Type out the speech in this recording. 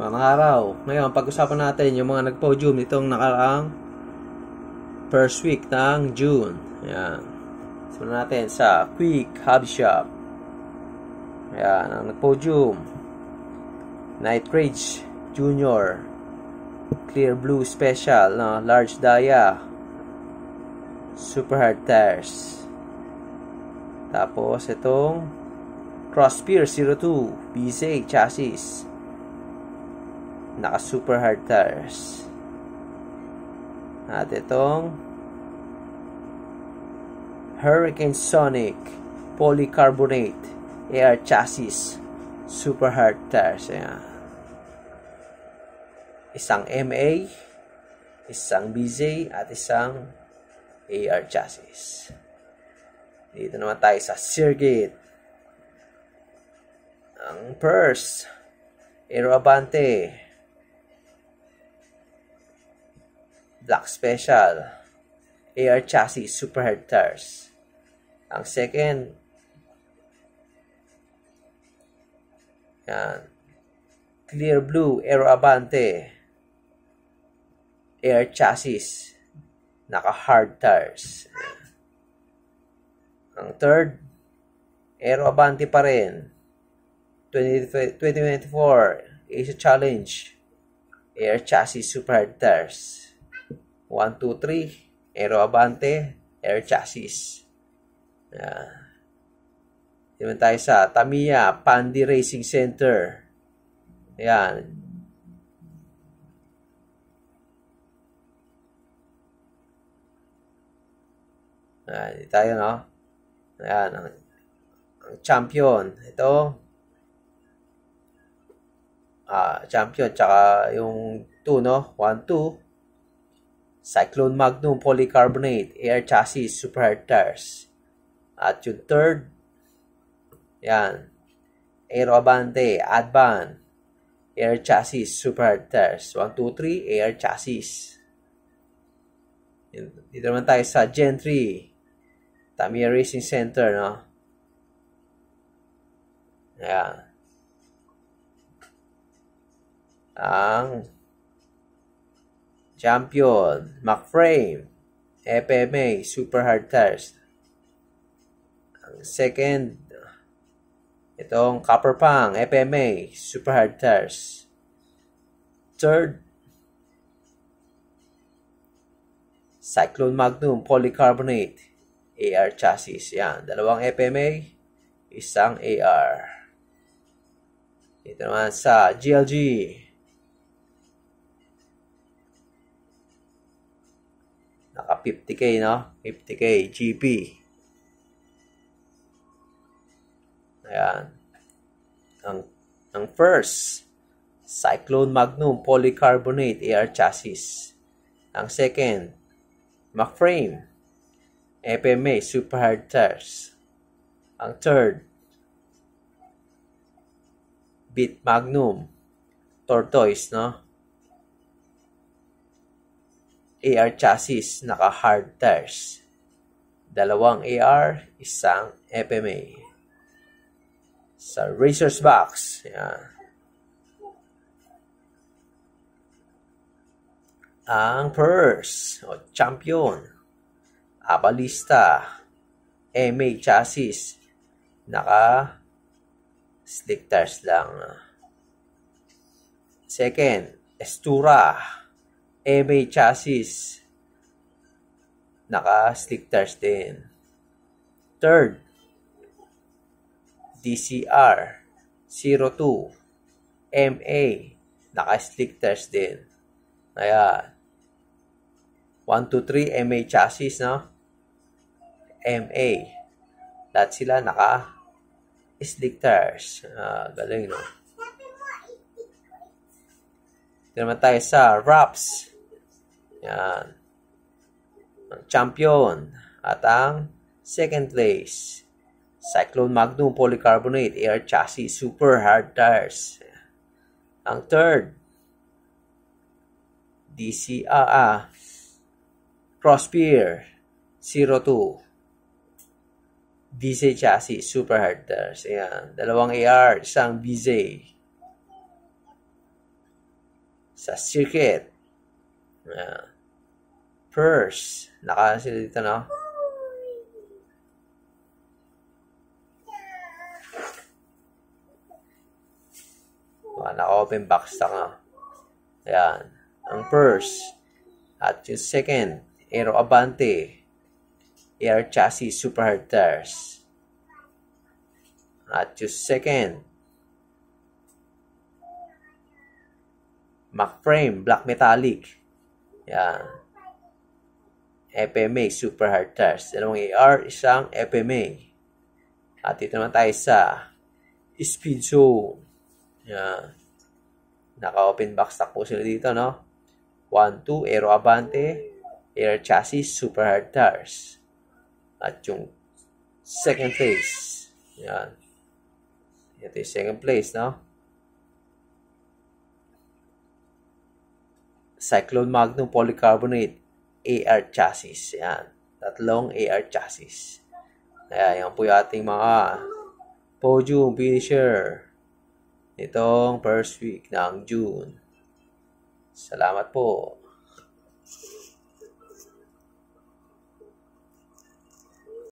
Mga araw. Ngayon, pag-usapan natin yung mga nag-podium nitong nakaraang first week ng June. Ayan. Simulan natin sa Quick Hobby Shop. Ayan, ang nag-podium. Night Rage Junior. Clear Blue Special, no? Large Dia. Super Hard Tires. Tapos, itong Crosspear 02 BZ chassis. Naka super hard tires. At itong Hurricane Sonic Polycarbonate Air Chassis Super Hard Tires. Ayan. Isang MA, isang BZ, at isang AR chassis. Dito naman tayo sa circuit. Ang first, Aero Abante Black Special AR Chassis Super Hard Tires. Ang second, yan, Clear Blue Aero Abante Air Chassis naka hard tires. Ang third, Aero Abante pa rin 2024 Asia Challenge Air Chassis Super Hard Tires. 1, 2, 3 Aero Abante Air Chassis. Diyan tayo sa Tamiya Pandi Racing Center. Ayan. Dito tayo, no? Ayan. Ang champion. Ito. Champion. Tsaka yung 2, no? 1, 2. Cyclone Magnum Polycarbonate Air Chassis Super Hard Tires. At yung third, yan, Aero Abante Advan Air Chassis Super Hard Tires. 1, 2, 3 Air Chassis. Dito naman tayo sa Gentry Tamiya Racing Center, no? Ayan. Ang champion, McFrame, FMA, Super Hard Tires. Ang second, itong Copper Pang, FMA, Super Hard Tires. Third, Cyclone Magnum, Polycarbonate, AR Chassis. Yan, dalawang FMA, isang AR. Ito naman sa GLG. Naka 50K, no? 50K GP. Ayan. Ang first, Cyclone Magnum Polycarbonate AR Chassis. Ang second, McFrame FMA Super Hard Tires. Ang third, Beat Magnum Tortoise, no? AR Chassis, naka hard tires. Dalawang AR, isang FMA. Sa Racer's Box, yan. Ang first, champion, Abalista, MA Chassis, naka slick tires lang. Second, Estura, MA Chassis, naka slick tires din. Third, DCR 02 MA, naka slick tires din. Ayan. 1, 2, 3 MA Chassis, no? MA. Lahat sila naka slick tires. Galing, no? Ito naman tayo sa Wraps. Yan. Ang champion. At ang second place, Cyclone Magnum Polycarbonate Air Chassis Super Hard Tires. Ang third, Crosspear 02 BZ Chassis Super Hard Tires. Ayan. Dalawang AR, isang BZ. sa circuit. Ayan. First, naka sila dito, no? Naka-open box stock, no? Ayan. Ang first. At yung second, Aero Abante. Air Chassis Super Hard Tires. At yung second, McFrame Black Metallic. Ayan. FMA Super Hard Tires. Dalawang AR, isang FMA. At dito naman tayo sa Speed Zone. Yan. Naka-open box stock po sila dito, no? 1, 2, Aero Abante, Air Chassis Super Hard Tires. At yung second place. Yan. Ito yung second place, no? Cyclone Magnum Polycarbonate AR chassis. Yan. Tatlong AR chassis. Kaya yan po yung ating mga podium finisher itong first week ng June. Salamat po.